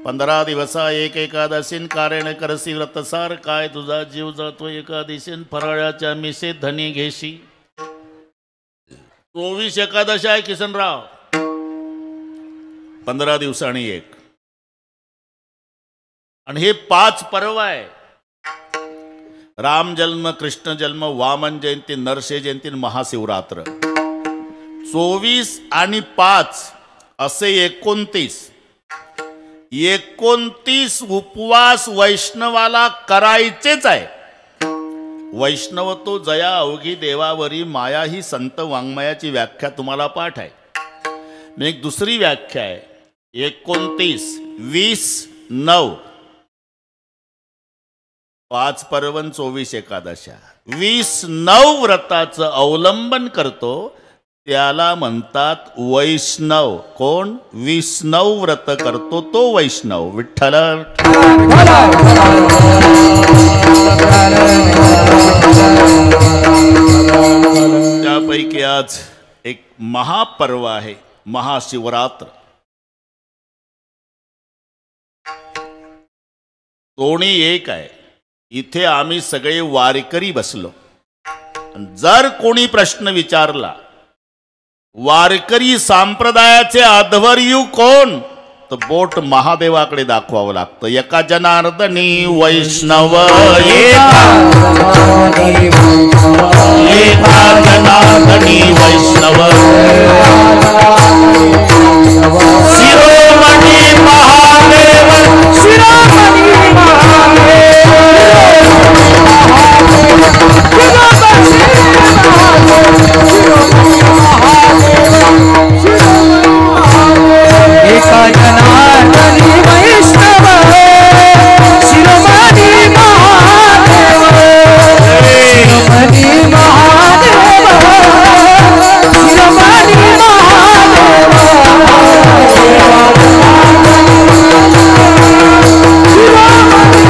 15 दिवसा एक एकादशीन कारण करसी व्रतसार काय तुझा जीव जातो एकादशीन फराळाच्या मिसे धनी घेशी. 24 एकादशी आहे किसनराव. 15 दिवसांनी एक. आणि हे 5 पर्व आहे. राम जन्म, कृष्ण जन्म, वामन जयंती, नरसे जयंती, महाशिवरात्र. 24 आणि 5 असे 29 उपवास वैष्णवाला करायचेच आहे. वैष्णव तो जया अवघी देवावरी माया ही संत वाङ्मयाची व्याख्या तुम्हाला पाठ आहे. मी एक दुसरी व्याख्या आहे. 29, 20, 9 5 पर्वन 24 एकादशा 29 व्रताचं अवलंबन करतो त्याला म्हणतात वैष्णव. कोण? 29 व्रत करतो तो वैष्णव. विठ्ठल. त्यापैकी आज एक महापर्व आहे महाशिवरात्र. दोन्ही एक आहे. इथे आम्ही सगळे वारकरी बसलो. जर कोणी प्रश्न विचारला वारकरी संप्रदायाचे अध्वर्यू कोण, तर बोट महादेवाकडे दाखवावं लागतं. एका जनार्दनी वैष्णव, एका जनार्दनी वैष्णव, शिरोमणी महादेव, शिरोमणी एका जनार्दनी वैष्णव, शिरोमणी महादेव, शिरोमणी महादेव, शिरोमणी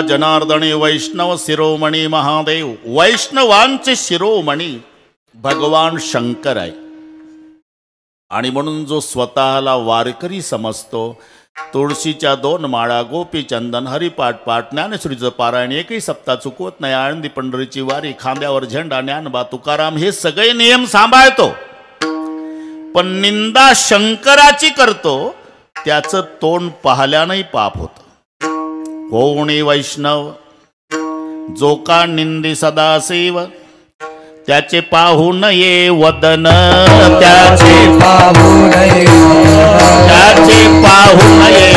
जनार्दनी वैष्णव शिरोमणी महादेव. वैष्णवांचे शिरोमणी भगवान शंकर आहे. आणि म्हणून जो स्वतःला वारकरी समजतो, तुळशीच्या 2 माळा, गोपी चंदन, हरिपाठ पाठ, ज्ञानेश्वरीचं पारायण, एकही सप्ताह चुकवत नाही, आळंदी पंढरीची वारी, खांद्यावर झेंडा, ज्ञानबा तुकाराम, हे सगळे नियम सांभाळतो. पण निंदा शंकराची करतो त्याचं तोंड पाहल्यानंही पाप होतं. कोणी वैष्णव जो का निंदी सदाशिव, त्याचे पाहू नये वदन, त्याचे पाहू नये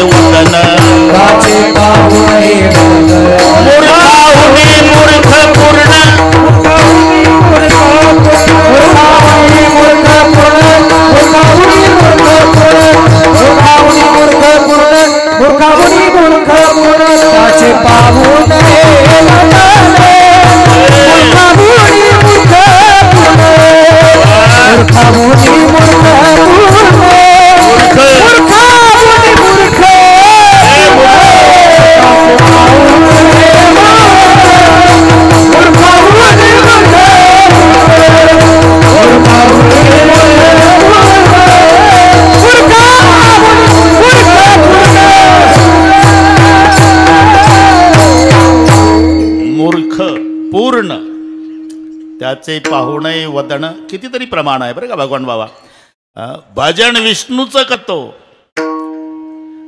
वदन, मूर्खाहुनी मूर्ख पूर्ण, त्याचे पाहू नये पूर्ण, त्याचे पाहू नये वदन. कितीतरी प्रमाण आहे बरं का भगवान बाबा. भजन विष्णूचं करतो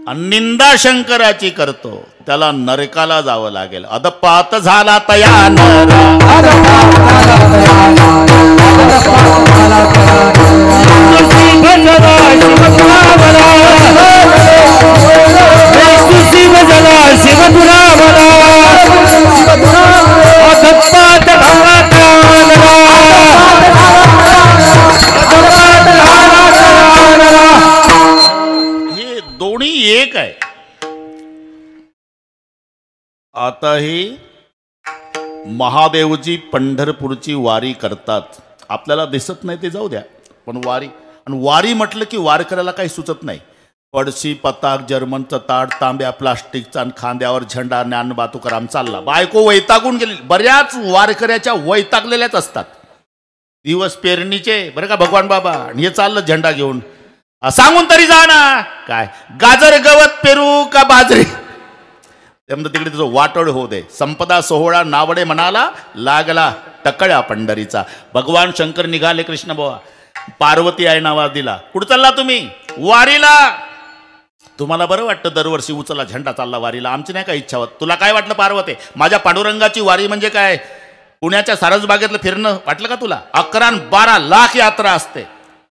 आणि निंदा शंकराची करतो त्याला नरकाला जावं लागेल. अदपात झाला तया नरा, हे दोन्ही एक आहे. आता ही महादेवजी पंढरपूरची वारी करतात. आपल्याला दिसत नाही ते जाऊ द्या, पण वारी, आणि वारी म्हटलं की वारकऱ्याला काही सुचत नाही. पडशी पताक जर्मनचं ताट तांब्या प्लास्टिकचा आणि खांद्यावर झेंडा ज्ञानबा तुकाराम चालला. बायको वैतागून गेली. बऱ्याच वारकऱ्याच्या वैतागलेल्याच असतात. दिवस पेरणीचे बरं का भगवान बाबा, आणि हे चाललं झेंडा घेऊन. सांगून तरी जा ना, काय गाजर गवत पेरू का बाजरी, त्यामुळे तिकडे तुझं वाटोळ होऊ दे. संपदा सोहळा नावडे म्हणाला, लागला टकळ्या पंढरीचा. भगवान शंकर निघाले कृष्ण बुवा. पार्वती आहे नावा दिला. कुठं चालला तुम्ही? वारीला. तुम्हाला बरं वाटतं दरवर्षी उचला झेंडा चालला वारीला, आमची नाही काय इच्छा होत. तुला काय वाटलं पार्वती? माझ्या पांडुरंगाची वारी म्हणजे काय पुण्याच्या सारसबागेतलं फिरणं वाटलं का तुला? 11-12 लाख यात्रा असते.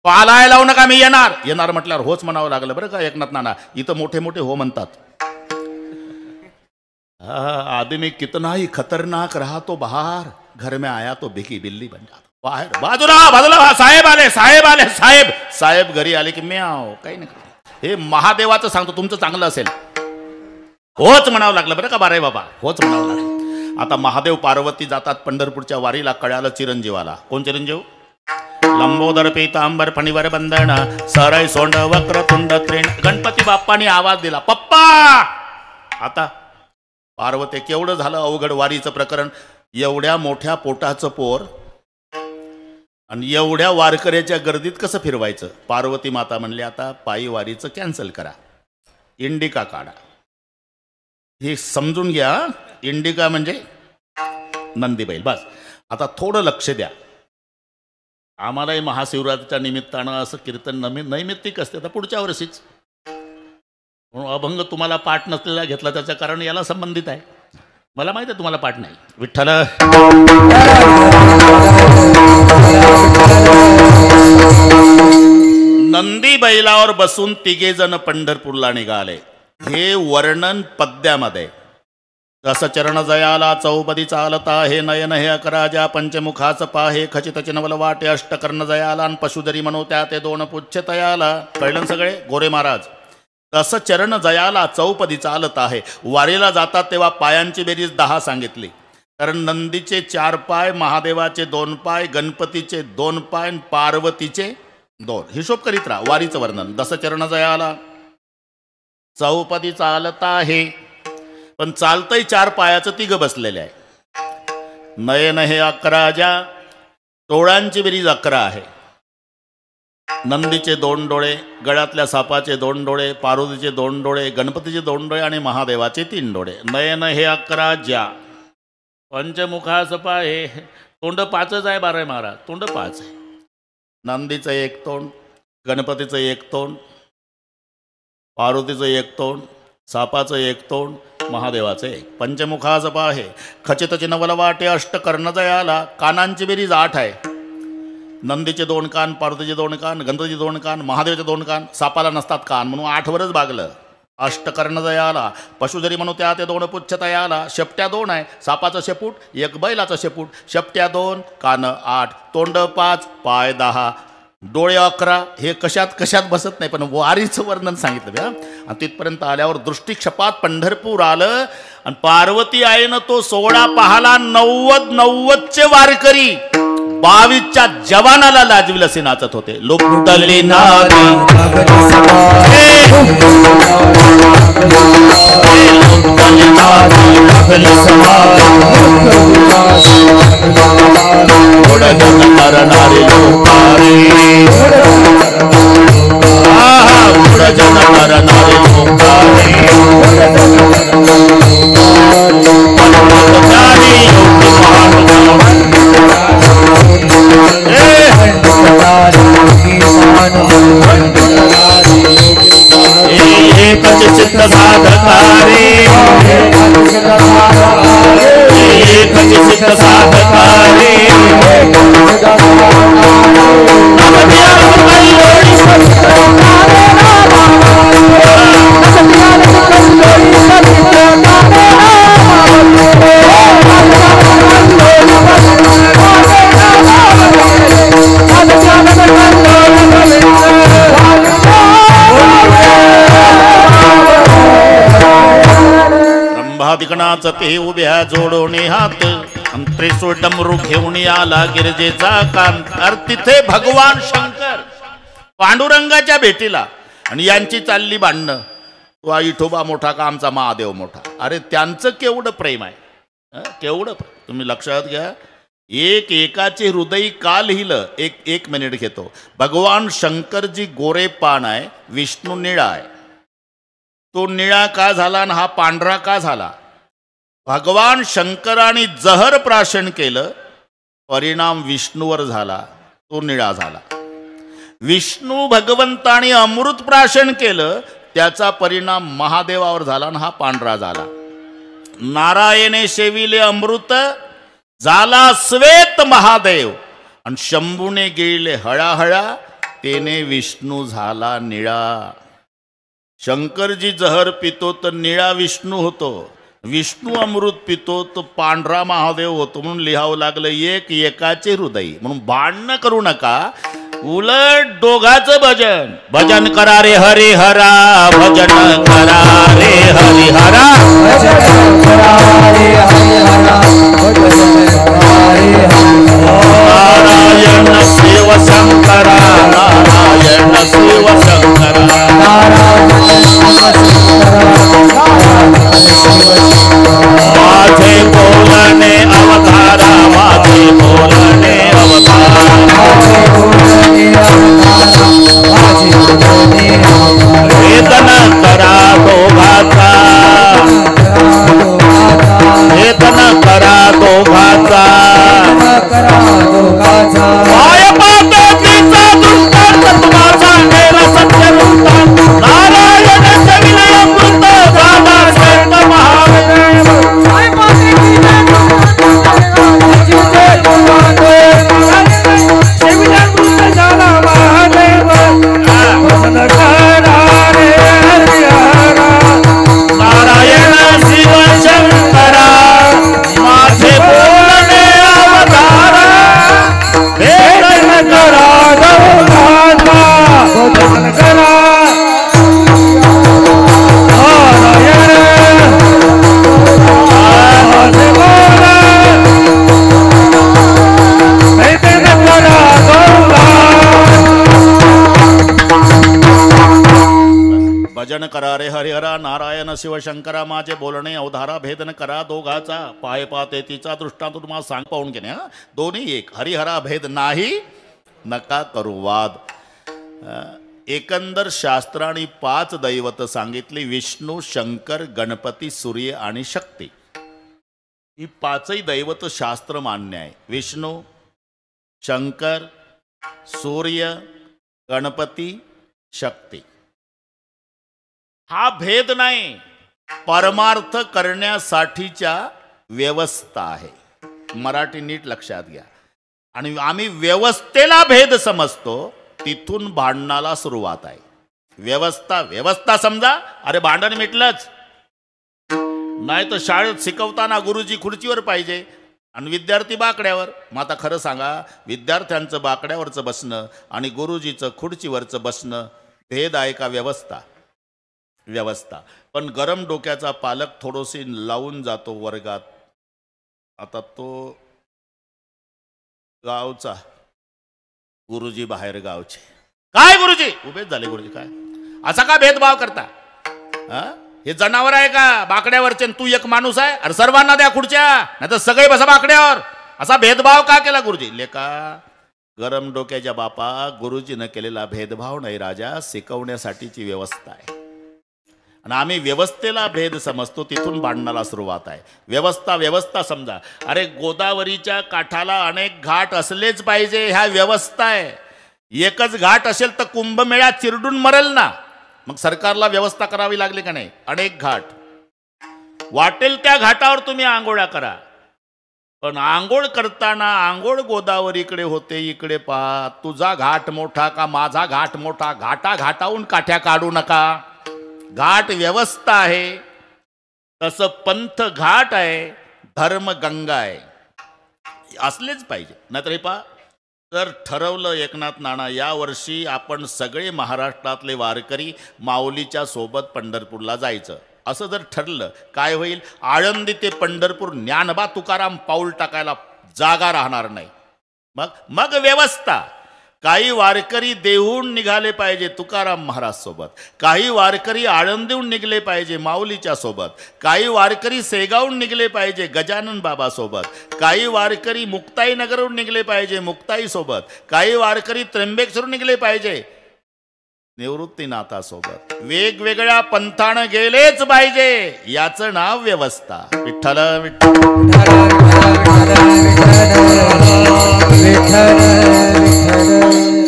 पालाय लावू नका, मी येणार. येणार म्हटल्यावर होच म्हणावं लागलं बरं का एकनाथ नाना. इथं मोठे मोठे हो म्हणतात. आदमी कितना ही खतरनाक रहा तो बाहर, घर में आया तो भिकी बिल्ली बन जाता. बाहेर बाजूला बाजूला साहेब आले साहेब आले साहेब साहेब घरी आले की मी आहो काही नाही. हे महादेवाचं सांगतो, तुमचं चांगलं असेल होच म्हणावं लागलं बरं का. बारे बाबा होच म्हणावं लागलं. आता महादेव पार्वती जातात पंढरपूरच्या वारीला. कळालं चिरंजीवाला. कोण चिरंजीव? लंबोदर पीतांबर फणीवर बंधन सरय सोंड वक्रतुंड त्रिण. गणपती बाप्पानी आवाज दिला, पप्पा. आता पार्वती केवढं झालं अवघड वारीचं प्रकरण. एवढ्या मोठ्या पोटाचं पोर आणि एवढ्या वारकऱ्याच्या गर्दीत कसं फिरवायचं? पार्वती माता म्हणली, आता पायी वारीचं कॅन्सल करा, इंडिका काढा. हे समजून घ्या, इंडिका म्हणजे नंदीबैल. बस आता थोडं लक्ष द्या. आम्हालाही महाशिवरात्रीच्या निमित्तानं असं कीर्तन नैमित्तिक असते. तर पुढच्या वर्षीच म्हणून अभंग तुम्हाला पाठ नसलेला घेतला, त्याचं कारण याला संबंधित आहे. मला माहिती आहे तुम्हाला पाठ नाही. विठ्ठल नंदी बैलावर बसून तिघे जण पंढरपूरला निघाले. हे वर्णन पद्यामध्ये. दस चरण जयाला चौपदी चालता हे नयन हे अकराजा पंचमुखाच पाहे खचित चिनवल वाटे अष्टकर्ण जयाला आणि पशुधरी मनोत्या ते 2 पुच्छ तयाला. कळलं सगळे गोरे महाराज. दस चरण जयाला चौपदी चालत आहे. वारीला जातात तेव्हा पायांची बेरीज 10 सांगितली. कारण नंदीचे 4 पाय, महादेवाचे 2 पाय, गणपतीचे 2 पाय, पार्वतीचे 2. हिशोब करीत राहा. वारीचं वर्णन. दस चरण जयाला चौपदी चालत आहे, पण चालतंय 4 पायाचं 3 बसलेले आहे. नयन हे 11 डोळ्यांची बेरीज 11 आहे. नंदीचे 2 डोळे, गळ्यातल्या सापाचे 2 डोळे, पार्वतीचे 2 डोळे, गणपतीचे 2 डोळे आणि महादेवाचे 3 डोळे. नयन हे 11 पंचमुखास पाहे. तोंड 5च आहे बारे महाराज, तोंड 5 आहे. नंदीचं 1 तोंड, गणपतीचं 1 तोंड, पार्वतीचं 1 तोंड, सापाचं 1 तोंड, महादेवाचे 1. पंचमुखास पाहे खचित चिनवल वाटे अष्टकर्ण जयाला. कानांची बेरीज 8 आहे. नंदीचे 2 कान, पार्वतीचे 2 कान, गणपतीचे 2 कान, महादेवाचे 2 कान. सापाला नसतात कान म्हणून 8 वरच भागलं. अष्टकर्ण जयाला पशुधरी म्हणून त्या ते 2 पुच्छ तयाला. शेपट्या 2 आहे. सापाचं शेपूट, 1 बैलाचं शेपूट. शेपट्या 2, कान 8, तोंड 5, पाय 10, डोळे 11. हे कशात बसत नाही, पण वारीचं वर्णन सांगितलं. आणि तिथपर्यंत आल्यावर दृष्टिक्षपात पंढरपूर आलं आणि पार्वती आईनं तो सोहळा पाहाला. 90चे वारकरी 22च्या जवानाला लाजविल असे नाचत होते. लुप्तली नारी चित्त साधकारे चित्त साधकारे ब्रह्मादिगणाचं ते उभ्या जोडोने हात त्रिशूळ डमरू घेऊन आला गिरजेचा कांत. तिथे भगवान शंकर पांडुरंगाच्या भेटीला. आणि यांची चालली भांडणं, तो विठोबा मोठा का आमचा महादेव मोठा. अरे त्यांचं केवढं प्रेम आहे, केवढं तुम्ही लक्षात घ्या. एकाचे हृदय का लिहिलं, एक मिनिट घेतो. भगवान शंकरजी गोरे पान आहे, विष्णू निळा आहे. तो निळा का झाला आणि हा पांढरा का झाला? भगवान शंकराने जहर प्राशन केलं, परिणाम विष्णूवर झाला, तो निळा झाला. विष्णू भगवंताने अमृत प्राशन केलं, त्याचा परिणाम महादेवावर झाला आणि हा पांढरा झाला. नारायणे सेविले अमृत, झाला श्वेत महादेव, आणि शंभूने गिळले हळाहळा, तेने विष्णू झाला निळा. शंकरजी जहर पितो तर निळा विष्णू होतो, विष्णू अमृत पितो तो पांढरा महादेव होतो. म्हणून लिहावं लागलं एकाचे हृदय. म्हणून भांडणं करू नका, उलट दोघाचं भजन. भजन करा रे हरी हरा, भजन करा रे हरी हरा, भजन करा रे हरी हरा, भजन करा रे हरी हरा. नारायण शिव शंकरा, नारायण शिव शंकरा, नारायण शिव माझे बोलणे अवतारा, माझे बोलणे अवतारा. वेदन करा दोघाचा, वेदन करा दोघाचा. पाय पातकीचा दृष्टांत तुम्हा सांगेल सत्य वृत्तांत. नारायण सेविले अमृत, झाला श्वेत महादेव. नारायण शिव शंकरा, माझे बोलणे अवतारा. वेदन करा दोघाचा, भजन करा भजन करा रे हरिहरा. नारायण शिवशंकरा, माझे बोलणे अवधारा. भेदन करा दोघाचा, पाय पाते तिचा दृष्टांत तुम्हाला सांग पाहून घेणे. दोन्ही एक. हरिहरा भेद नाही, नका करू वाद. एकंदर शास्त्राने 5 दैवत सांगितली, विष्णू, शंकर, गणपती, सूर्य आणि शक्ती. ही 5ही दैवत शास्त्र मान्य आहे. विष्णू, शंकर, सूर्य, गणपती, शक्ती. हा भेद नाही, परमार्थ करण्यासाठीच्या व्यवस्था आहे. मराठी नीट लक्षात घ्या. आणि आम्ही व्यवस्थेला भेद समजतो, तिथून भांडणाला सुरुवात आहे. व्यवस्था समजा, अरे भांडण मिटलंच. नाही तर शाळेत शिकवताना गुरुजी खुर्चीवर पाहिजे आणि विद्यार्थी बाकड्यावर. मग आता खरं सांगा, विद्यार्थ्यांचं बाकड्यावरचं बसणं आणि गुरुजीचं खुर्चीवरचं बसणं भेद आहे का व्यवस्था? पण गरम डोक्याचा पालक थोडोशी लावून जातो वर्गात. आता तो गावचा, गुरुजी बाहेर गावचे. काय गुरुजी? उभेच झाले गुरुजी. काय असा का भेदभाव करता? हे जनावर आहे का बाकड्यावरचे? तू एक माणूस आहे? अरे सर्वांना द्या खुर्च्या, नाही तर सगळे बसा बाकड्यावर. असा भेदभाव का केला गुरुजी? लेका, गरम डोक्याच्या बापा, गुरुजीनं केलेला भेदभाव नाही राजा, शिकवण्यासाठीची व्यवस्था आहे. आणि आम्ही व्यवस्थेला भेद समजतो, तिथून भांडणाला सुरुवात आहे. व्यवस्था समजा. अरे गोदावरीच्या काठाला अनेक घाट असलेच पाहिजे, ह्या व्यवस्था आहे. एकच घाट असेल तर कुंभमेळा चिरडून मरेल ना. मग सरकारला व्यवस्था करावी लागली का नाही? अनेक घाट, वाटेल त्या घाटावर तुम्ही आंघोळ्या करा. पण आंघोळ करताना आंघोळ गोदावरीकडे होते, इकडे पहा. तुझा घाट मोठा का माझा घाट मोठा? घाटाहून काठ्या काढू नका. घाट व्यवस्था आहे, तसं पंथ घाट आहे, धर्म गंगा आहे. असलेच पाहिजे. नाहीतर हे पहा, तर ठरवलं एकनाथ नाना, यावर्षी आपण सगळे महाराष्ट्रातले वारकरी माऊलीच्या सोबत पंढरपूरला जायचं. असं जर ठरलं, काय होईल? आळंदी ते पंढरपूर ज्ञानबा तुकाराम पाऊल टाकायला जागा राहणार नाही. मग व्यवस्था. काही वारकरी देहून निघाले पाहिजे तुकाराम महाराज सोबत, काही वारकरी आळंदीहून निघले पाहिजे माऊलीच्या सोबत, काही वारकरी सेगावून निघले पाहिजे गजानन बाबा सोबत, काही वारकरी मुक्ताईनगरहून निघले पाहिजे मुक्ताई सोबत, काही वारकरी त्र्यंबकेश्वरून निघले पाहिजे निवृत्तीनाथासोबत. वेगवेगळ्या पंथानं गेलेच पाहिजे, याचं नाव व्यवस्था. विठ्ठल विठ्ठल.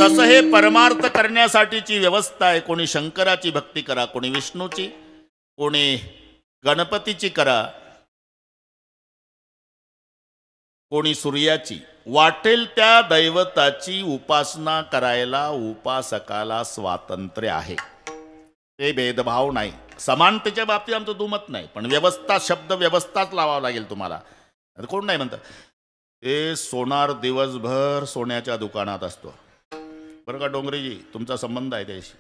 तसं हे परमार्थ करण्यासाठीची व्यवस्था आहे. कोणी शंकराची भक्ती करा, कोणी विष्णूची, कोणी गणपतीची करा, कोणी सूर्याची. वाटेल त्या दैवताची उपासना करायला उपासकाला स्वातंत्र्य आहे. ते भेदभाव नाही. समानतेच्या बाबतीत आमचं दुमत नाही, पण व्यवस्था शब्द व्यवस्थाच लावावा लागेल तुम्हाला. कोण नाही म्हणतं ते सोनार दिवसभर सोन्याच्या दुकानात असतो बरं का डोंगरेजी, तुमचा संबंध आहे त्याशी.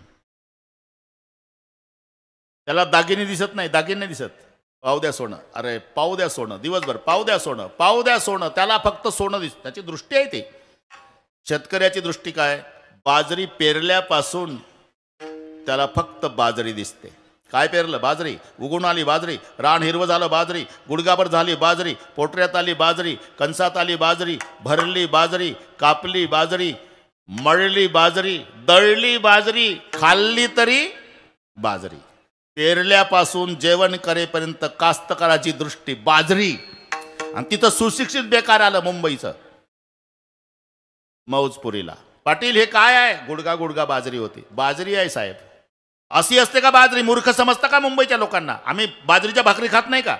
त्याला दागिने दिसत नाही, दागिने दिसत. पाव द्या सोनं, अरे पाव द्या सोनं, दिवसभर पाव द्या सोनं, पाव द्या सोनं. त्याला फक्त सोनं दिसतं. त्याची दृष्टी आहे ती. शेतकऱ्याची दृष्टी काय? बाजरी पेरल्यापासून त्याला फक्त बाजरी दिसते. काय पेरलं? बाजरी. उगून आली बाजरी, रान हिरवं झालं बाजरी, गुडगाभर झाली बाजरी, पोटऱ्यात आली बाजरी, कणसात आली बाजरी, भरली बाजरी, कापली बाजरी, मळली बाजरी, दळली बाजरी, खाल्ली तरी बाजरी. पेरल्यापासून जेवण करेपर्यंत कास्तकाराची दृष्टी बाजरी. आणि तिथं सुशिक्षित बेकार आलं मुंबईचं मौजपुरीला. पाटील हे काय आहे? गुडगा गुडगा बाजरी होती. बाजरी आहे साहेब. अशी असते का बाजरी? मूर्ख समजता का मुंबईच्या लोकांना? आम्ही बाजरीच्या भाकरी खात नाही का?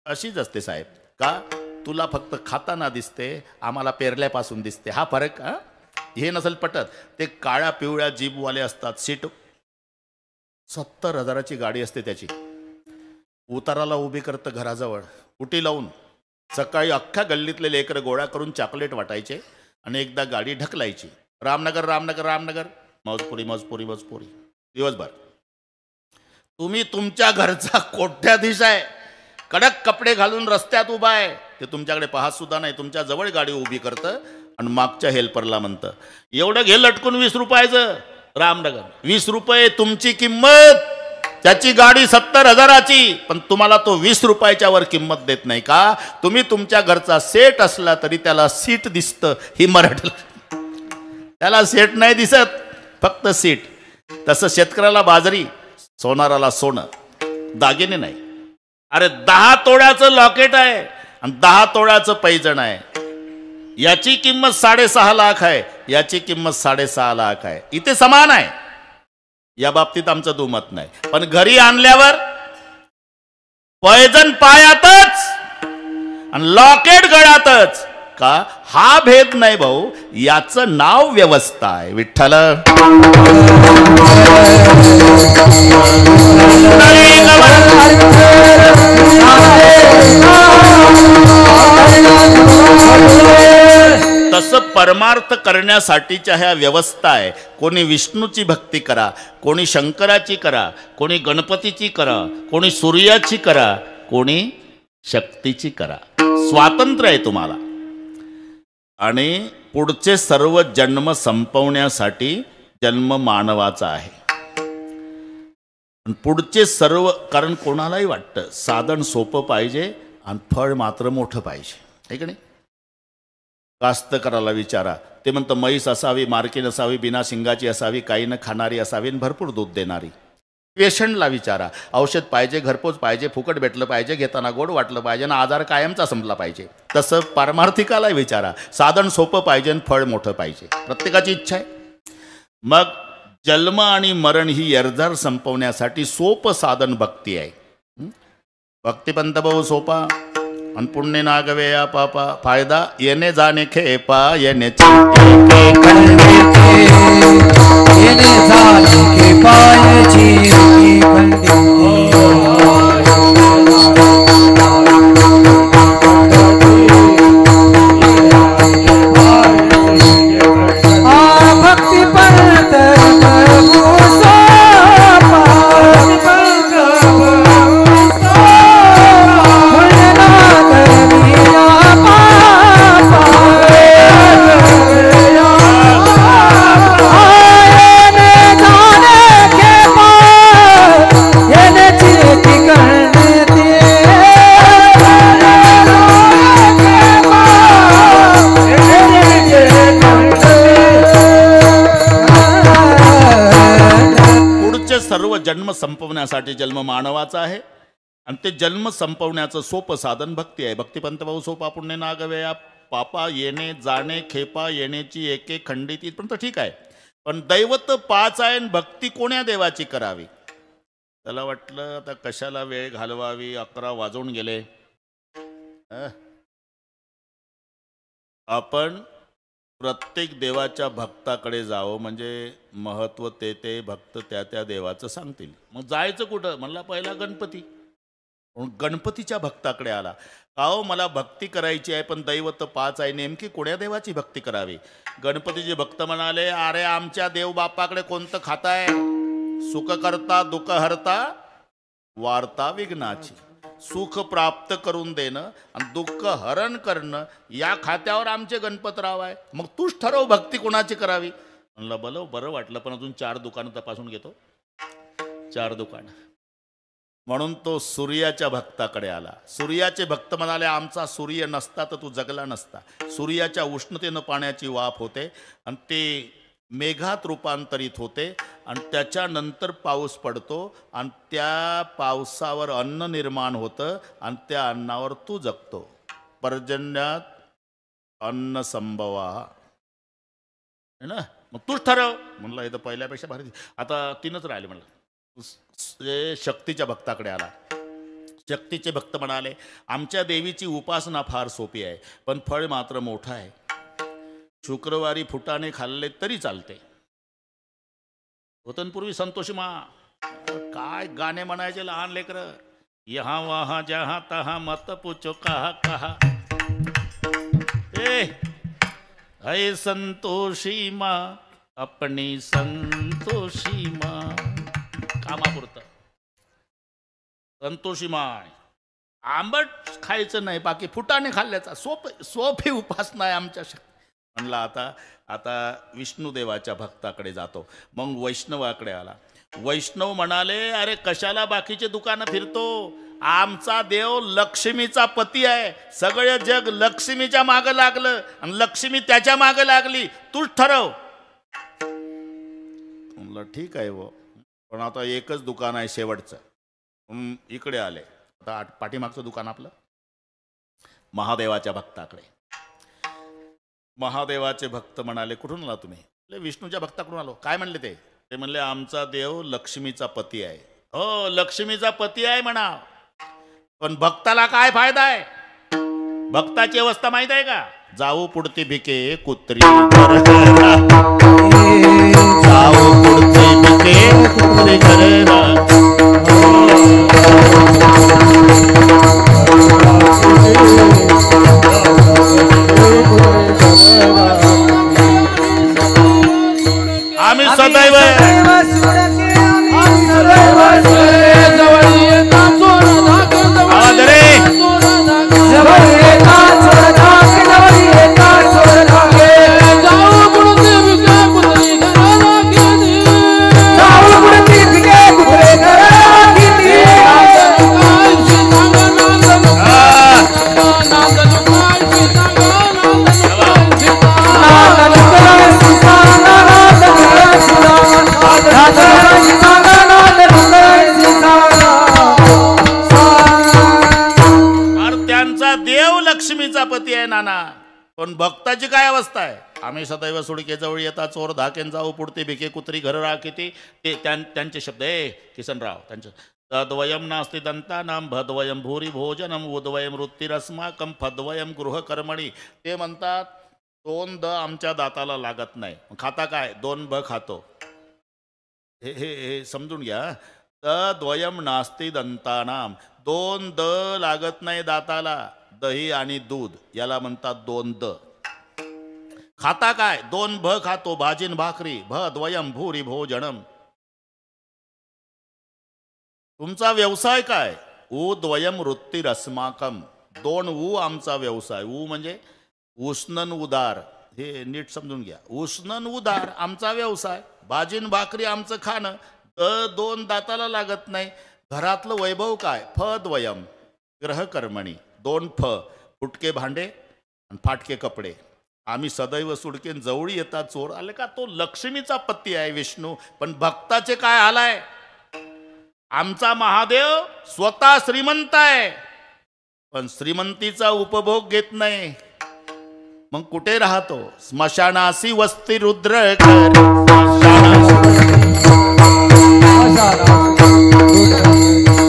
अशीच असते साहेब. का? तुला फक्त खाताना दिसते, आम्हाला पेरल्यापासून दिसते. हा फरक. हे नसेल पटत. ते काळ्या पिवळ्या जीपवाले असतात. सीट 70,000ची गाडी असते त्याची. उताराला उभी करतं घराजवळ उटी लावून. सकाळी अख्ख्या गल्लीतले लेकरं गोळा करून चॉकलेट वाटायचे आणि एकदा गाडी ढकलायची. रामनगर रामनगर रामनगर, मौजपुरी मौजपुरी मौजपुरी दिवसभर. तुम्ही तुमच्या घरचा कोट्याधीश आहे, कडक कपडे घालून रस्त्यात उभा आहे, ते तुमच्याकडे पाहत सुद्धा नाही. तुमच्या जवळ गाडी उभी करतं आणि मागच्या हेल्परला म्हणतं एवढं घे लटकून 20 रुपयाचं. रामनगर 20 रुपये तुमची किंमत, त्याची गाडी 70,000ची, पण तुम्हाला तो 20 रुपयाच्या वर किंमत देत नाही का? तुम्ही तुमच्या घरचा सेट असला तरी त्याला सीट दिसतं. ही मराठी, त्याला सेट नाही दिसत, फक्त सीट. तसं शेतकऱ्याला बाजरी, सोनाराला सोनं, दागिने नाही. अरे 10 तोळ्याचं लॉकेट आहे आणि 10 तोळ्याचं पैजण आहे. याची किंमत 6.5 लाख आहे, याची किंमत 6.5 लाख आहे. इथे समान आहे. या बाबतीत आमचं दुमत नाही. पण घरी आणल्यावर पैजण पायातच आणि लॉकेट गळ्यातच का? हा भेद नाही भाऊ, याचं नाव व्यवस्था आहे. विठ्ठल. तसं परमार्थ करण्यासाठीच्या ह्या व्यवस्था आहे. कोणी विष्णूची भक्ती करा, कोणी शंकराची करा, कोणी गणपतीची करा, कोणी सूर्याची करा, कोणी शक्तीची करा. स्वातंत्र्य आहे तुम्हाला. आणि पुढचे सर्व जन्म संपवण्यासाठी जन्म मानवाचा आहे. पुढचे सर्व, कारण कोणालाही वाटतं साधन सोपं पाहिजे आणि फळ मात्र मोठं पाहिजे, आहे का नाही? कास्तकाराला विचारा, ते म्हणतं म्हैस असावी, मार्कीन असावी, बिना शिंगाची असावी, काही न खाणारी असावी, भरपूर दूध देणारी. पेशंटला विचारा, औषध पाहिजे, घरपोच पाहिजे, फुकट भेटलं पाहिजे, घेताना गोड वाटलं पाहिजे ना, आजार कायमचा संपला पाहिजे. तसं पारमार्थिकाला विचारा, साधन सोपं पाहिजे आणि फळ मोठं पाहिजे. प्रत्येकाची इच्छा आहे. मग जन्म आणि मरण ही एरझार संपवण्यासाठी सोपं साधन भक्ती आहे. भक्तिपंत भाऊ सोपा आणि पुण्य नागवे या पापा. फायदा येणे जाणे खेपा, येणे येणे जाणे खेपायची जन्म संपवण्यासाठी जन्म मानवाचा आहे आणि ते जन्म संपवण्याचं सोपं साधन भक्ती आहे. भक्तिपंत भाऊ सोपा पुण्य नागव्या पापा येणे जाणे खेपा येण्याची एके खंडित इथपर्यंत ठीक आहे. पण दैवत 5 आहे आणि भक्ती कोण्या देवाची करावी. त्याला वाटलं आता कशाला वेळ घालवावी, 11 वाजून गेले. आपण प्रत्येक देवाच्या भक्ताकडे जावं म्हणजे महत्व ते भक्त त्या देवाचं सांगतील. मग जायचं कुठं म्हणला पहिला गणपती. गणपतीच्या भक्ताकडे आला. हो मला भक्ती करायची आहे पण दैवत 5 आहे, नेमकी कोण्या देवाची भक्ती करावी. गणपतीचे भक्त म्हणाले अरे आमच्या देव बापाकडे कोणतं खाताय, सुख करता दुःख हरता वार्ता विघ्नाची. सुख प्राप्त करून देणं आणि दुःख हरण करणं या खात्यावर आमचे गणपतराव आहे. मग तूच ठरव भक्ती कोणाची करावी. म्हणलं बरं वाटलं पण अजून 4 दुकानं तपासून घेतो. 4 दुकानं. म्हणून तो सूर्याच्या भक्ताकडे आला. सूर्याचे भक्त म्हणाले आमचा सूर्य नसता तर तू जगला नसता. सूर्याच्या उष्णतेनं पाण्याची वाफ होते आणि ते मेघात रूपांतरित होते आणि त्याच्यानंतर पाऊस पडतो आणि त्या पावसावर अन्न निर्माण होतं आणि त्या अन्नावर तू जगतो. पर्जन्यात अन्न संभवा है ना. मग तूच ठरव. म्हणलं हे तर पहिल्यापेक्षा भारी. आता 3च राहिले. म्हणलं शक्तीच्या भक्ताकडे आला. शक्तीचे भक्त म्हणाले आमच्या देवीची उपासना फार सोपी आहे पण फळ मात्र मोठं आहे. शुक्रवारी फुटाणे खाल्ले तरी चालते. होतं पूर्वी संतोषी मा काय गाणे म्हणायचे लहान लेकर. यहाँ वहाँ जहाँ तहाँ मत पूछो कहा कहा. ऐ संतोषी मा अपनी संतोषी मा. कामापुरतं संतोषी माय. आंबट खायचं नाही बाकी फुटाणे खाल्ल्याचा सोपी उपासना आहे आमच्या. म्हणला आता विष्णुदेवाच्या भक्ताकडे जातो. मग वैष्णवाकडे आला. वैष्णव म्हणाले अरे कशाला बाकीचे दुकानं फिरतो, आमचा देव लक्ष्मीचा पती आहे. सगळं जग लक्ष्मीच्या मागं लागलं आणि लक्ष्मी त्याच्या मागं लागली. तूच ठरव. म्हणलं ठीक आहे वो पण आता एकच दुकान आहे शेवटचं. इकडे आले. आता पाठीमागचं दुकान आपलं महादेवाच्या भक्ताकडे. महादेवाचे भक्त म्हणाले कुठून आला तुम्ही. विष्णूच्या भक्ताकडून आलो. काय म्हणले ते म्हणले आमचा देव लक्ष्मीचा पती आहे. हो लक्ष्मीचा पती आहे म्हणा पण भक्ताला काय फायदा आहे. भक्ताची अवस्था माहित आहे का. जाऊ पुढती भिके कुत्री जाऊ पुढती भिके कुत्री करेरा. आम्ही सदैव लक्ष्मीचा पती आहे नाना. पण भक्ताची काय अवस्था आहे. आम्ही सदैव सुडके जवळ येता चोर धाकेन जाऊ पुढते भिके कुत्री घर राखिती. ते त्यांचे शब्द किसनराव त्यांचे. तद्वयम नास्ति दंतानाम भद्वयम भूरी भोजनम उद्वयम वृत्तिरस्माकम फद्वयम गृहकर्मणी. ते म्हणतात 2 द आमच्या दाताला लागत नाही. खाता काय 2 ब खातो. हे समजून घ्या. तद्वयम नास्ति दंतानाम 2 द लागत नाही दाताला. दही आणि दूध याला म्हणतात 2 द. खाता काय 2 भ खातो. भाजीन भाकरी भद्वयम भूरी भोजनम. तुमचा व्यवसाय काय. उद्वयम वृत्तिरस्माकम 2 ऊ आमचा व्यवसाय. ऊ म्हणजे उष्णन उदार. हे नीट समजून घ्या. उष्णन उदार आमचा व्यवसाय. भाजीन भाकरी आमचं खाणं. 2 दाताला लागत नाही. घरातलं वैभव काय फद्वयम ग्रहकर्मणी 2 फ फुटके भांडे आणि फाटके कपडे. आम्ही सदैव सुडकेन जवळ येतात चोर आले का. तो लक्ष्मीचा पती आहे विष्णू. पण भक्ताचे काय हाल आहे. आमचा महादेव स्वतः श्रीमंत आहे, पण श्रीमंतीचा उपभोग घेत नाही. मग कुठे राहतो? स्मशानासी वस्ती रुद्र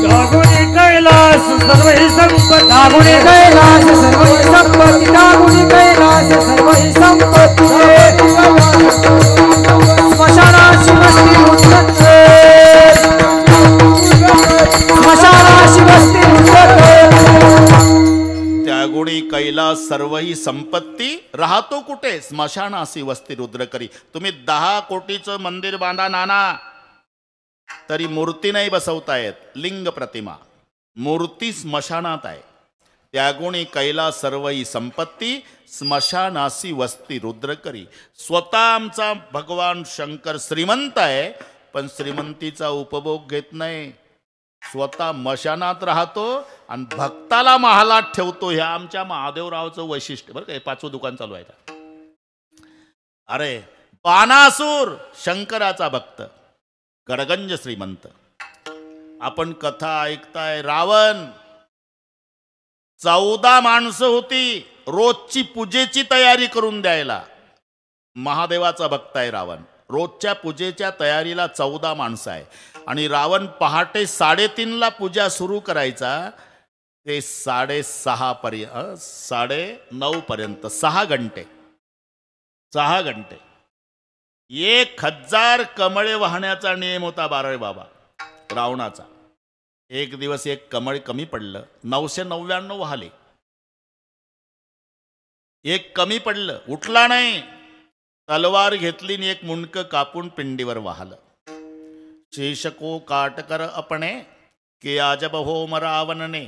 जागुणी कैलास सर्व संपत्ती, जागुणी कैलास सर्व संपत्ती, जागुणी कैलास सर्व संपत्ती, स्मशानाशी वस्ती रुद्र, स्मशानाशी वस्ती रुद्र. त्यागुणी कैलास सर्व ही संपत्ती, राहतो कुठे? स्मशानासी वस्ती रुद्र करी. तुम्ही 10 कोटीचं मंदिर बांधा नाना, तरी मूर्ती नाही बसवता येत. लिंग प्रतिमा, मूर्ती स्मशानात आहे. त्यागुणी कैलास सर्व ही संपत्ती, स्मशानासी वस्ती रुद्र करी. स्वतः आमचा भगवान शंकर श्रीमंत आहे, पण श्रीमंतीचा उपभोग घेत नाही. स्वतः मशानात राहतो आणि भक्ताला महालात ठेवतो. ह्या आमच्या महादेवरावचं वैशिष्ट्य. बरं का, 5वं दुकान चालू आहे का? अरे बाणासूर शंकराचा भक्त, गडगंज श्रीमंत. आपण कथा ऐकताय. रावण 14 माणसं होती रोजची पूजेची तयारी करून द्यायला. महादेवाचा भक्त आहे रावण. रोजच्या पूजेच्या तयारीला 14 माणसं आहे. आणि रावण पहाटे 3:30ला पूजा सुरू करायचा, ते 6:30 पर्यंत, 9:30 पर्यंत 6 घंटे 6 घंटे. 1000 कमळे वाहण्याचा नियम होता 12 बाबा रावणाचा. एक दिवस एक कमळ कमी पडलं, 999 वाहले. एक कमी पडलं, उठला नाही. तलवार घेतली आणि एक मुंडकं कापून पिंडीवर वाहलं. शेषको काटकर अपणे के आजब होम रावणने,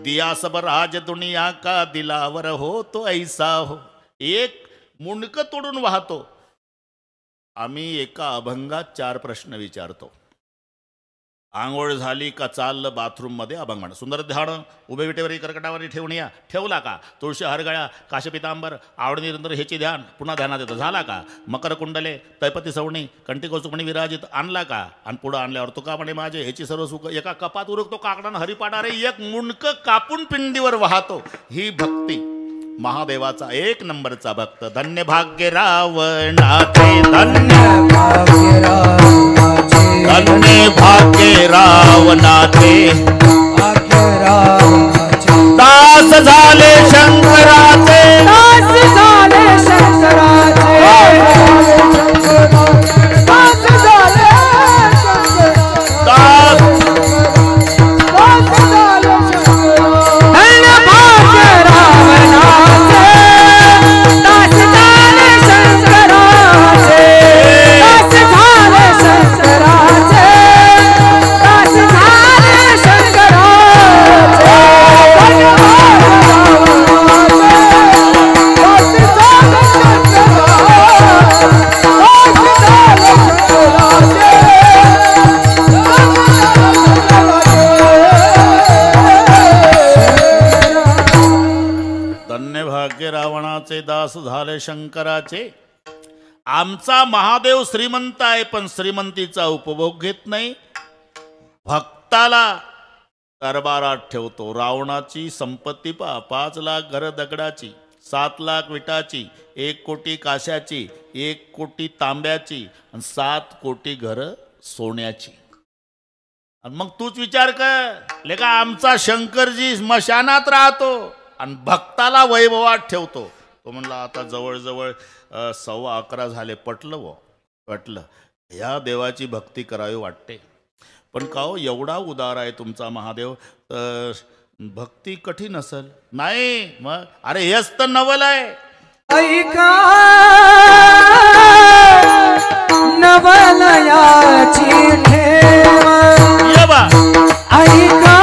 दिया सब राज दुनिया का दिलावर हो तो ऐसा हो. एक मुंडकं तोडून वाहतो. आम्ही एका अभंगात 4 प्रश्न विचारतो. आंघोळ झाली का चाललं बाथरूम मध्ये अभंगण. सुंदर ध्यान उभे विटेवरी कर्कटावरी ठेवून या. ठेवला का? तुळशी हरगळ्या काशपितांबर आवड निरंतर ह्याची ध्यान पुन्हा ध्यानात येतं. झाला का? मकर कुंडले तैपती सवणी कंठी कौसुकणी विराजित आणला का? आणि पुढं आणल्यावर तुका म्हणे माझे ह्याची सर्व सुख एका कपात उरकतो काकडानं हरिपाडा रे. एक मुंडकं कापून पिंडीवर वाहतो. ही भक्ती. महादेवाचा 1 नंबरचा भक्त. धन्य भाग्य रावणाचे, धन्य भाग्य रावणाचे, धन्य भाग्य रावणाचे, भाग्य रावणाचे. दास झाले शंकराचे, दास झाले शंकराचे, दास झाले शंकराचे, दास दास झाले शंकराचे. आमचा महादेव श्रीमंत आहे, पण श्रीमंतीचा उपभोग घेत नाही. भक्ताला दरबारात ठेवतो. रावणाची संपत्ती पहा. 5 लाख घर दगडाची, 7 लाख विटाची, 1 कोटी काश्याची, 1 कोटी तांब्याची आणि 7 कोटी घर सोन्याची. आणि मग तूच विचार कर लेका, आमचा शंकरजी स्मशानात राहतो आणि भक्ताला वैभवात ठेवतो. तो म्हणला आता जवळजवळ 11:15 झाले. पटलं व पटलं. या देवाची भक्ती करावी वाटते. पण का हो, एवढा उदार आहे तुमचा महादेव, भक्ती कठीण असेल? नाही मग अरे हेच तर नवल आहे. ऐका नवलयाची ठेव, ये बा ऐका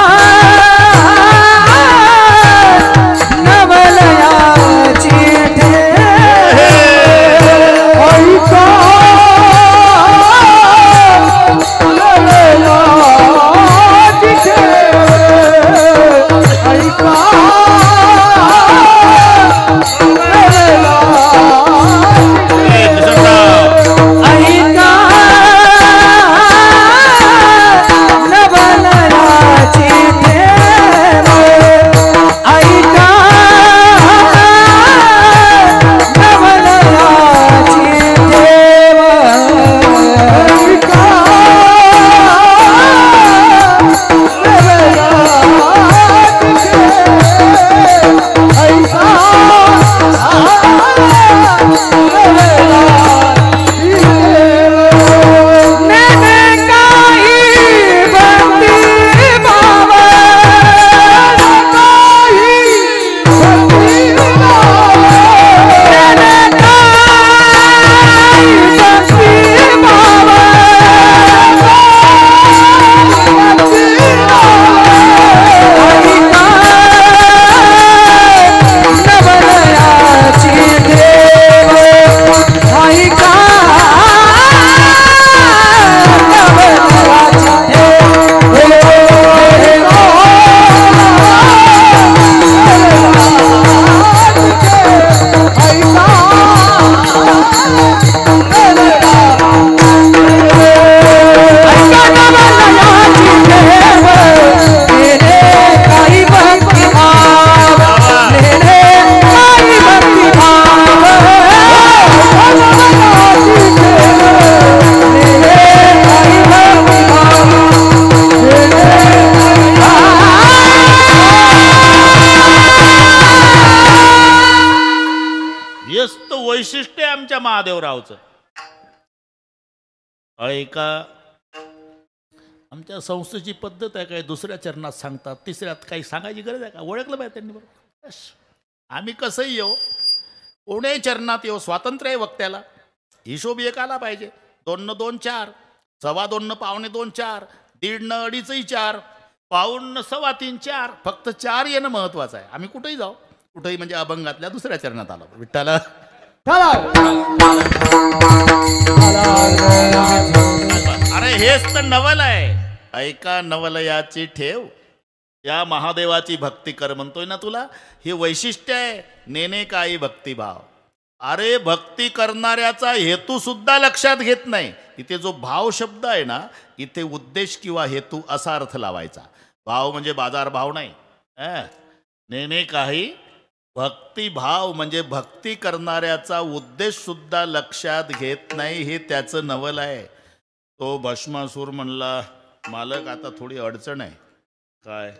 नवलयाची ठेव, ऐका नवलयाची ठेव, ऐका नवलयाची बिनसत वैशिष्ट्य आहे आमच्या महादेवरावचं. ऐका, आमच्या संस्थेची पद्धत आहे काय, दुसऱ्या चरणात सांगतात, तिसऱ्यात काही सांगायची गरज आहे का? ओळखलं पाहिजे त्यांनी बरोबर. आम्ही कसंही येऊ, कोण्याही चरणात येऊ, स्वातंत्र्य आहे वक्त्याला. हिशोब एक आला पाहिजे. 2 न 2 4, 2.25 न 2.25 4, 1.5 न 2.5 4, 1.25 न 3.25 4. फक्त 4 येणं महत्वाचं आहे. आम्ही कुठेही जाऊ, कुठेही म्हणजे अभंगातल्या दुसऱ्या चरणात आलो. विठ्ठला अरे हेच तर नवल आहे. ऐका, नवल याची ठेव, या महादेवाची भक्ती कर म्हणतोय ना तुला. हे वैशिष्ट्य आहे, नेने काही भक्तिभाव. अरे भक्ती करणाऱ्याचा हेतू सुद्धा लक्षात घेत नाही. इथे जो भाव शब्द आहे ना, इथे उद्देश किंवा हेतू असा अर्थ लावायचा. भाव म्हणजे बाजार भाव नाही. नेने काही भक्तिभाव म्हणजे भक्ती करणाऱ्याचा उद्देश सुद्धा लक्षात घेत नाही. हे त्याचं नवल आहे. तो भस्मासूर म्हणला, मालक आता थोडी अडचण आहे. काय?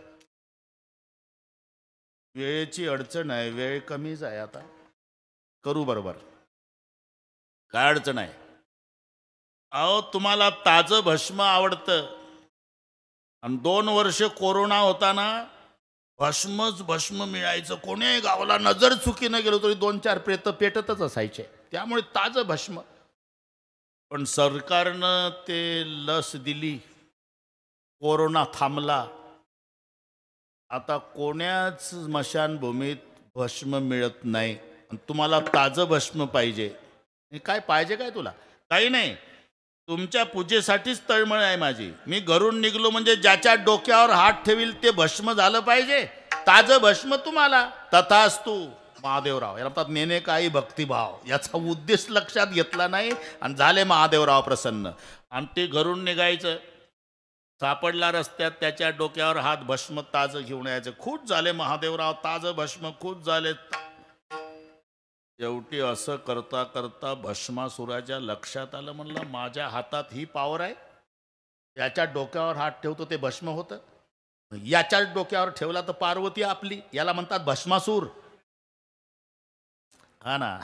वेळेची अडचण आहे, वेळ कमीच आहे, आता करू बरोबर. काय अडचण आहे? अहो तुम्हाला ताजं भस्म आवडतं आणि 2 वर्ष कोरोना होता ना, भस्मच भस्म मिळायचं. कोण्याही गावाला नजर चुकीनं गेलो तरी 2-4 प्रेत पेटतच असायचे. त्यामुळे ताजं भस्म. पण सरकारनं ते लस दिली, कोरोना थांबला. आता कोण्याच स्मशानभूमीत भस्म मिळत नाही. तुम्हाला ताजं भस्म पाहिजे. काय पाहिजे काय तुला? काही नाही, तुमच्या पूजेसाठीच तळमळ आहे माझी. मी घरून निघलो म्हणजे ज्याच्या डोक्यावर हात ठेवील ते भस्म झालं पाहिजे. ताजं भस्म तुम्हाला. तथास्तु महादेवराव. याला म्हणतात नेने काही भक्तिभाव. याचा उद्देश लक्षात घेतला नाही आणि झाले महादेवराव प्रसन्न. आणि ते घरून निघायचं, सापडला रस्त्यात, त्याच्या डोक्यावर हात, भस्म ताजं घेऊन यायचं. खूप झाले महादेवराव, ताजं भस्म खूप झाले. शेवटी असं करता करता भस्मासुराच्या लक्षात आलं, म्हणलं माझ्या हातात ही पावर आहे. याच्या डोक्यावर हात ठेवतो ते भस्म होतं, याच्याच डोक्यावर ठेवला तर पार्वती आपली. याला म्हणतात भस्मासूर. हा ना,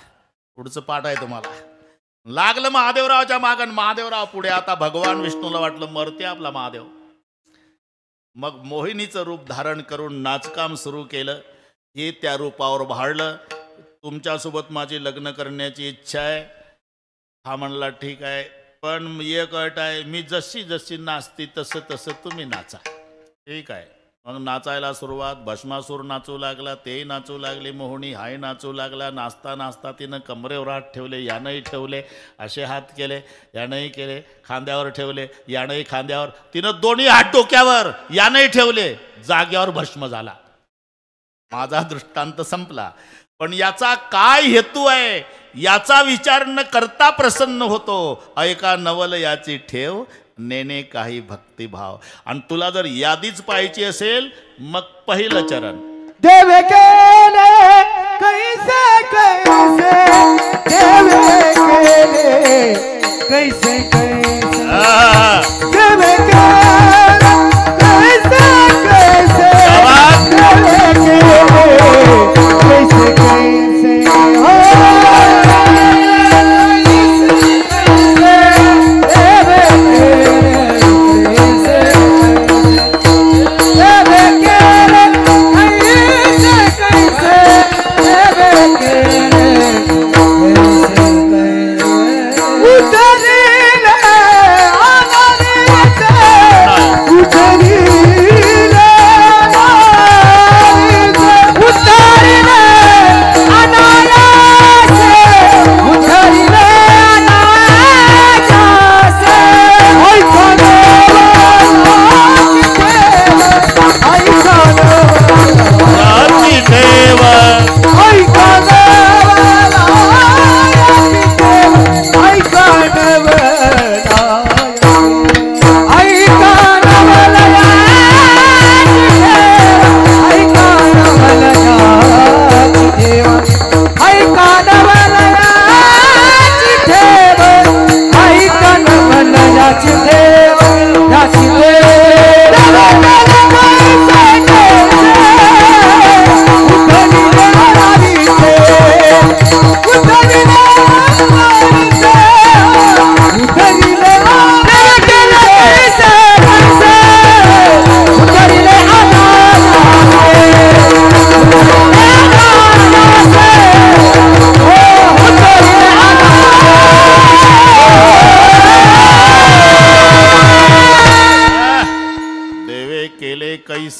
पुढचं पाठ आहे तुम्हाला. लागलं महादेवरावच्या मागण, महादेवराव पुढे. आता भगवान विष्णूला वाटलं मरते आपला महादेव. मग मोहिनीचं रूप धारण करून नाचकाम सुरू केलं. हे त्या रूपावर भाळलं. तुमच्यासोबत माझी लग्न करण्याची इच्छा आहे. हा म्हणला ठीक आहे, पण एक अट आहे, मी जशी जशी नाचती तसं तसं तुम्ही नाचा. ठीक आहे. मग नाचायला सुरुवात. भस्मासूर नाचू लागला, तेही नाचू लागले. मोहिनी हाय नाचू लागला. नाचता नाचता तिनं कमरेवर हात ठेवले, यानंही ठेवले. असे हात केले, यानंही केले. खांद्यावर ठेवले, यानंही खांद्यावर. तिनं दोन्ही हात डोक्यावर, यानंही ठेवले. जाग्यावर भस्म झाला. माझा दृष्टांत संपला. पण याचा काय हेतू आहे याचा विचार न करता प्रसन्न होतो. ऐका, नवल याची ठेव, नेने काही भक्तिभाव. आणि तुला जर यादीच पाहायची असेल, मग पहिलं चरण. देव केले कैसे कैसे, देव केले कैसे कैसे, देव केले कैसे कैसे, देव केले कैसे कैसे.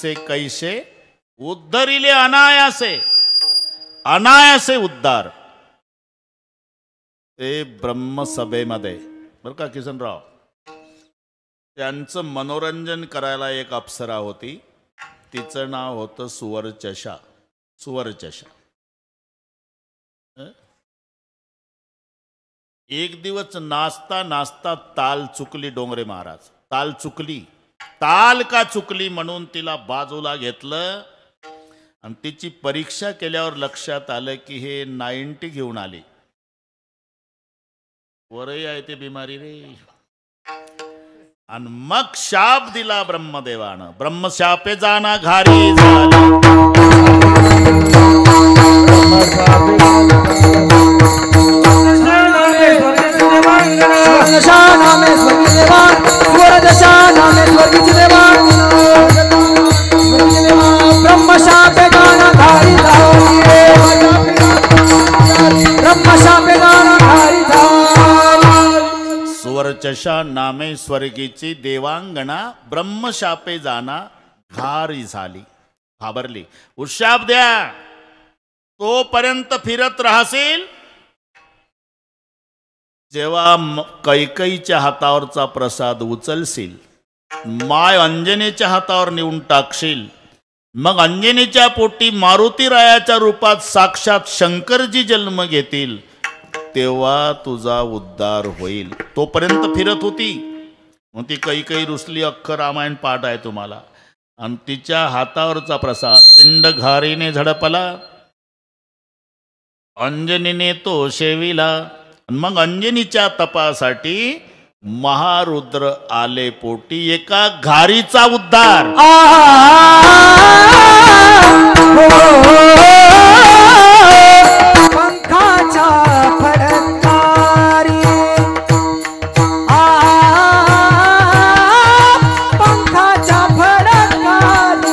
तैसे कैसे उद्धरिले अनायासे, अनायासे उद्धार. ते ब्रह्मसभेमध्ये बरं का किसनराव, त्यांचं मनोरंजन करायला एक अप्सरा होती. तिचं नाव होतं सुवर्चशा. सुवर्चशा. एक दिवस नाचता नाचता ताल चुकली डोंगरे महाराज. ताल चुकली. ताल का चुकली म्हणून तिला बाजूला घेतलं आणि तिची परीक्षा केल्यावर लक्षात आलं की हे 90 घेऊन आली. वरही आहे ते बिमारी रे. आणि मग शाप दिला ब्रह्मदेवानं. ब्रह्मशापे जाना घारी झाली. ब्रह्मशापे गाना घारी सुवर्चशा नामे स्वर्गीची देवांगणा ब्रह्मशापे जाना घारी झाली. घाबरली. उशाप द्या. तोपर्यंत फिरत राहशील जेव्हा कैकईच्या हातावरचा प्रसाद उचलशील, माय अंजनीच्या हातावर नेऊन टाकशील, मग अंजनीच्या पोटी मारुतीरायाच्या रूपात साक्षात शंकरजी जन्म घेतील, तेव्हा तुझा उद्धार होईल. तोपर्यंत फिरत होती. मग ती कैकई रुसली. अख्खं रामायण पाठ आहे तुम्हाला. आणि तिच्या हातावरचा प्रसाद पिंड घारीने झडपला. अंजनीने तो शेविला. मग अंजनीच्या तपासाठी महारुद्र आले पोटी. एका घारीचा उद्धार. पंखाच्या फडकारी, पंखाच्या फडकारी,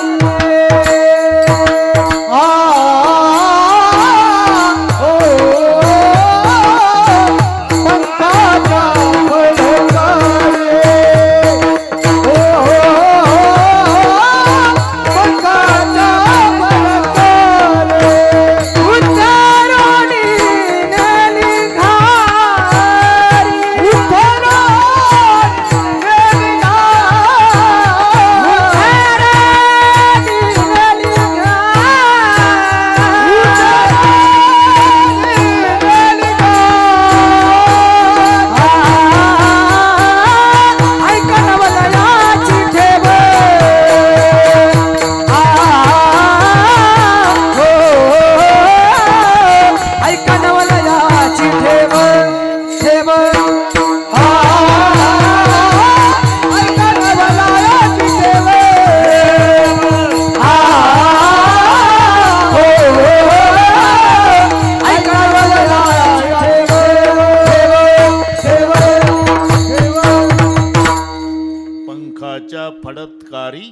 फडत्कारी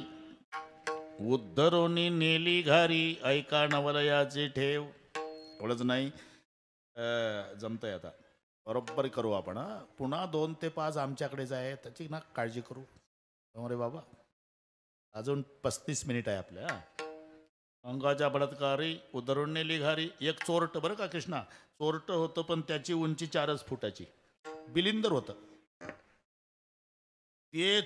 उद्धरोनी नेली घारी. ऐका नवलयाची ठेव. एवढंच नाही, जमतंय आता बरोबर करू आपण. पुन्हा 2 ते 5 आमच्याकडेच आहे, त्याची ना काळजी करू. अरे बाबा, अजून 35 मिनिट आहे आपल्या. अंगाच्या बलात्कारी उद्धरून नेली घारी. एक चोरट बरं का कृष्णा, चोरट होतं पण त्याची उंची 4 फुटाची. बिलिंदर होतं ते.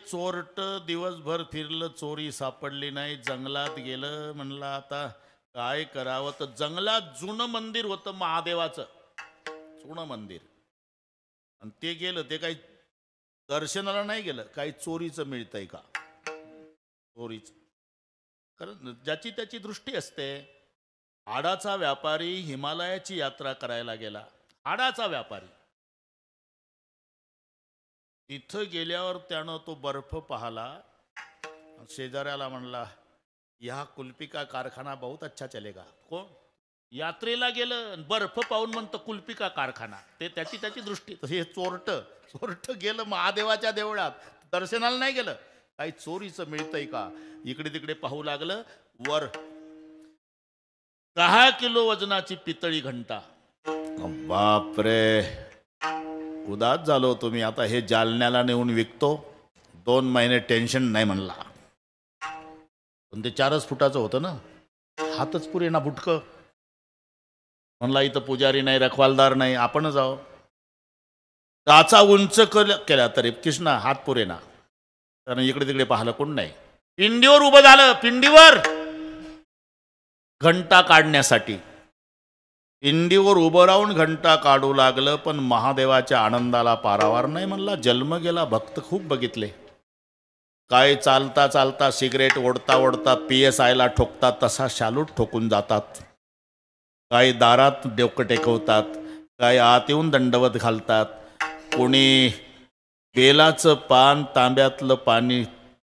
चोरट दिवसभर फिरलं, चोरी सापडली नाही. जंगलात गेलं. म्हणलं आता काय करावं, तर जंगलात जुनं मंदिर होतं महादेवाचं. जुनं मंदिर. आणि ते गेलं. ते काही दर्शनाला नाही गेलं, काही चोरीचं मिळतंय का. चोरीचं. कारण ज्याची त्याची दृष्टी असते. हाडाचा व्यापारी हिमालयाची यात्रा करायला गेला. हाडाचा व्यापारी. तिथं गेल्यावर त्यानं तो बर्फ पाहला. शेजाऱ्याला म्हणला, या कुल्फी का कारखाना बहुत अच्छा चलेगा. कोण यात्रेला गेलं, बर्फ पाहून म्हणतं कुल्फी का कारखाना. ते त्याची त्याची दृष्टी. हे चोरट गेलं महादेवाच्या देवळात, दर्शनाला नाही गेलं. काही चोरीचं मिळतंय का इकडे तिकडे पाहू लागलं. वर 10 किलो वजनाची पितळी घंटा. बापरे, उदास झालो तुम्ही. आता हे जालन्याला नेऊन विकतो, 2 महिने टेन्शन नाही म्हणला. पण ते 4च फुटाचं होतं ना, हातच पुरे ना बुटकं. म्हणला इथं पुजारी नाही, रखवालदार नाही, आपण जाऊ. टाचा उंच केला तरी कृष्णा हात पुरे ना, कारण इकडे तिकडे पाहिलं कोण नाही. पिंडीवर उभं झालं, पिंडीवर घंटा काढण्यासाठी. पिंडीवर उभं राहून घंटा काढू लागलं, पण महादेवाच्या आनंदाला पारावार नाही. म्हणला जन्म गेला. भक्त खूप बघितले, काय चालता चालता सिगरेट ओढता ओढता PSIला ठोकतात तसा शालूट ठोकून जातात, काय दारात डोकं टेकवतात, काय आत येऊन दंडवत घालतात, कोणी बेलाचं पान तांब्यातलं पाणी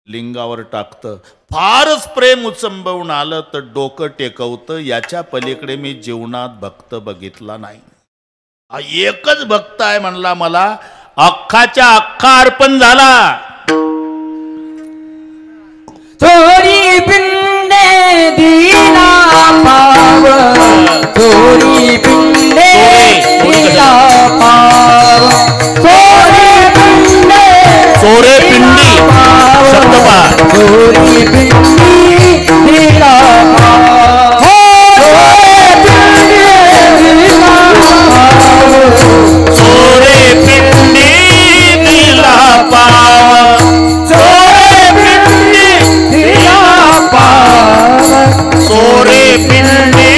लिंगावर टाकतं. फारच प्रेम उचंबवून आलं तर डोकं टेकवतं. याच्या पलीकडे मी जीवनात भक्त बघितला नाही. हा एकच भक्त आहे म्हणला, मला अख्खाच्या अख्खा अर्पण झाला. चोरी पिंडे दिला पाव, चोरी पिंडे दिला पाव, चोरी पिंडे चोरे पिंडी शब्द पहा. चोरी पिंडी दिला पाव, चोरे पिंडी दिला पाव, चोरी पिंडी दिला पाव, चोरे पिंडी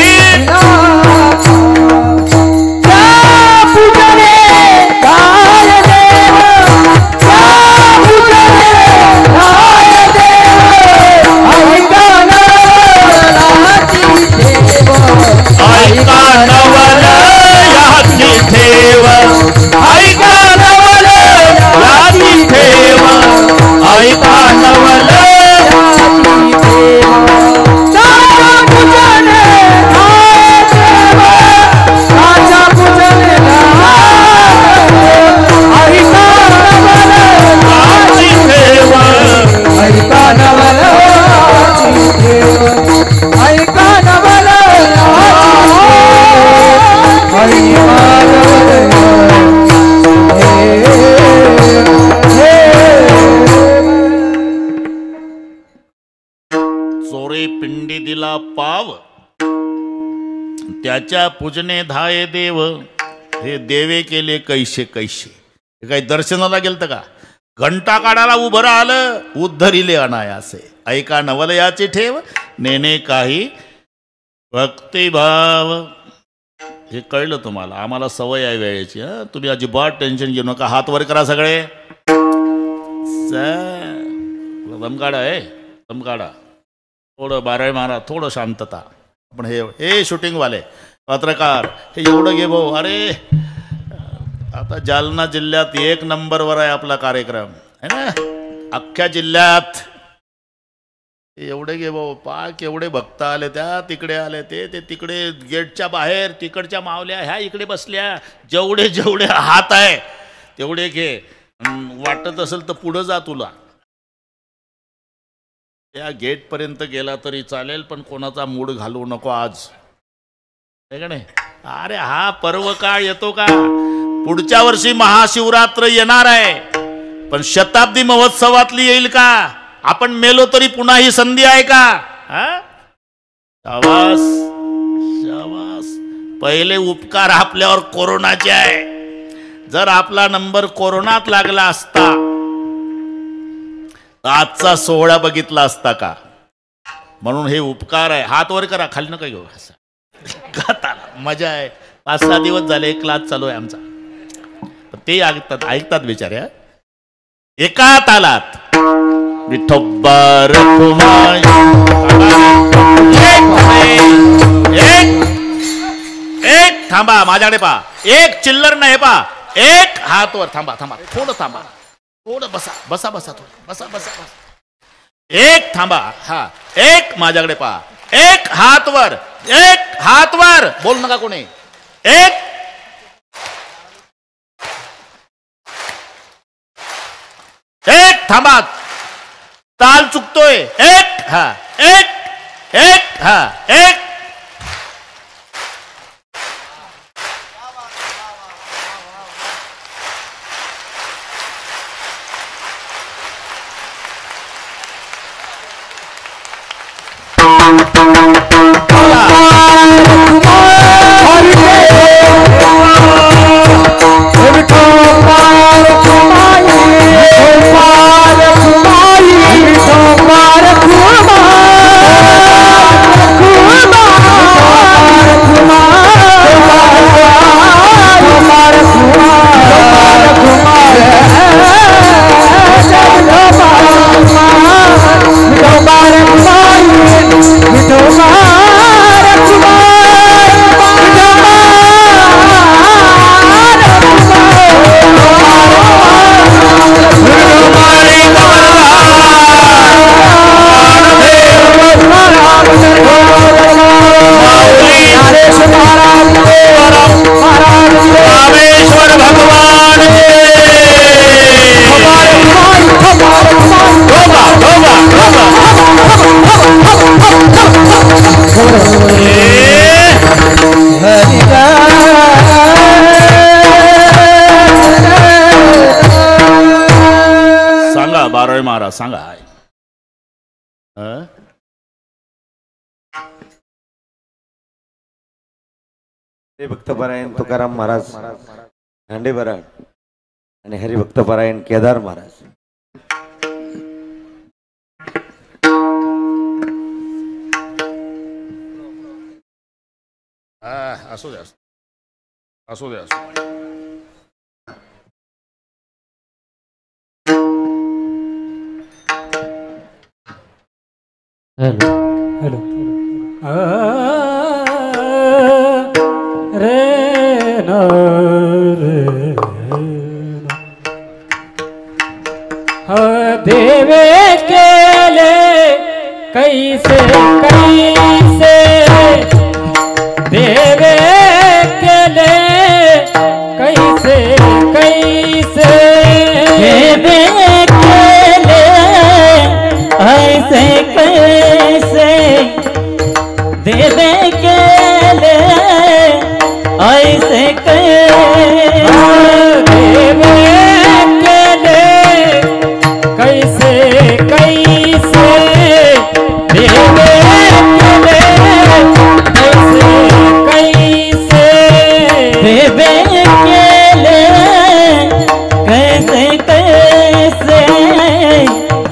पिंडी दिला पाव, त्याच्या पूजने धाये देव. हे देवे केले कैसे कैसे. हे काही दर्शनाला गेलतं का? घंटा काढायला उभं राहिलं, उद्धरिले अनायासे. ऐका नवलयाचे ठेव, नेने काही भक्तिभाव. हे कळलं तुम्हाला? आम्हाला सवय आहे वेळेची. तुम्ही अजिबात टेन्शन घेऊ नका. हात वर करा सगळे. दम काढा, दम काढा. थोडं बाराळी मारा, थोडं शांतता. पण हे शूटिंगवाले पत्रकार हे एवढं घे भाऊ. अरे आता जालना जिल्ह्यात 1 नंबरवर आहे आपला कार्यक्रम, है ना, अख्ख्या जिल्ह्यात. एवढे घे भाऊ. पाक एवढे भक्त आले, त्या तिकडे आले, ते तिकडे गेटच्या बाहेर, तिकडच्या मावल्या ह्या इकडे बसल्या. जेवढे जेवढे हात आहे तेवढे घे. वाटत असेल तर पुढं जा तुला. त्या गेटपर्यंत गेला तरी चालेल, पण कोणाचा मूड घालवू नको आज, आहे का नाही? अरे हा पर्व काळ येतो का? पुढच्या वर्षी महाशिवरात्र येणार आहे, पण शताब्दी महोत्सवातली येईल का? आपण मेलो तरी पुन्हा ही संधी आहे का? शाबास शाबास. पहिले उपकार आपल्यावर कोरोनाचे आहे. जर आपला नंबर कोरोनात लागला असता, आजचा सोहळा बघितला असता का? म्हणून हे उपकार आहे. हात वर करा, खाली नका घेऊ. गाताला मजा आहे. 5-6 दिवस झाले एक क्लास चालू आहे आमचा. ते ऐकतात बिचाऱ्या. एका तालात विठोबा रखुमाई. एक थांबा, माझ्याकडे पहा. एक चिल्लर नाही पहा. एक हात वर. थांबा थांबा, थोडं थांबा, थोडं बसा बसा बसा, थोडं बसा बसा बसा. एक थांबा. हा, एक माझ्याकडे पहा. एक हात वर, एक हात वर. बोल नका कोणी. एक एक थांबा, ताल चुकतोय. एक हा, एक एक हा, एक. महाराज सांगा. भक्तपरायण तुकाराम महाराज हांडेबराड आणि हरिभक्तपरायण केदार महाराज. असू द्या असू द्या असू द्या. हेलो हेलो रे न देवे केले कैसे कैसे देवे केले कैसे कैसे देवे केले ऐसे कैसे देवे केले ऐसे देवे केले कैसे कैसे देवे केले कैसे कैसे देवे केले कैसे कैसे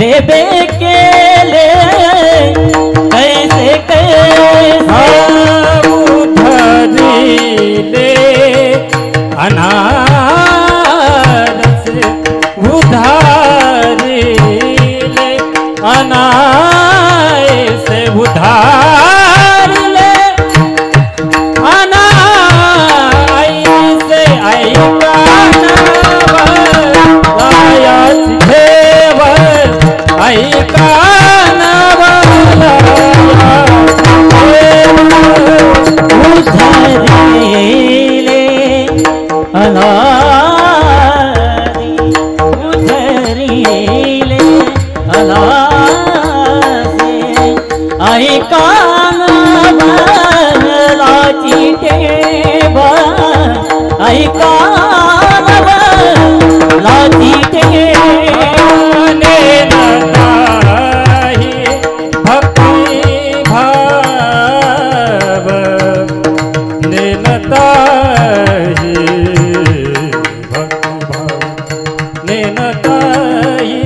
देवे केले कैसे कैसे उधरिले अनारस उधारिले अनारस उधारिले अनारस ऐका नवलायाच ठेवर ऐका उधरिले अनारी उधरिले अनासे ऐका नवलाची ठेवा ऐका नवलाची ठेवा नेनताही भक्ती भाव नेनताही भक्ती भाव नेनताही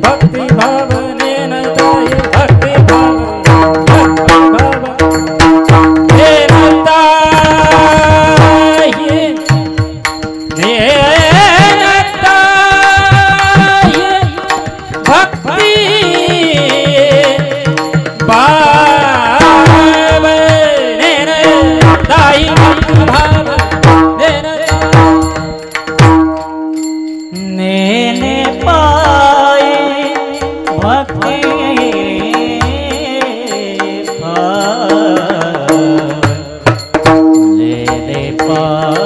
भक्ती भाव नेनताही भक्ती भाव नेनताही नेनताही भक्ती भाव नेनताही भक्ती भाव नेने पाए भक्ति भाव लेने पाए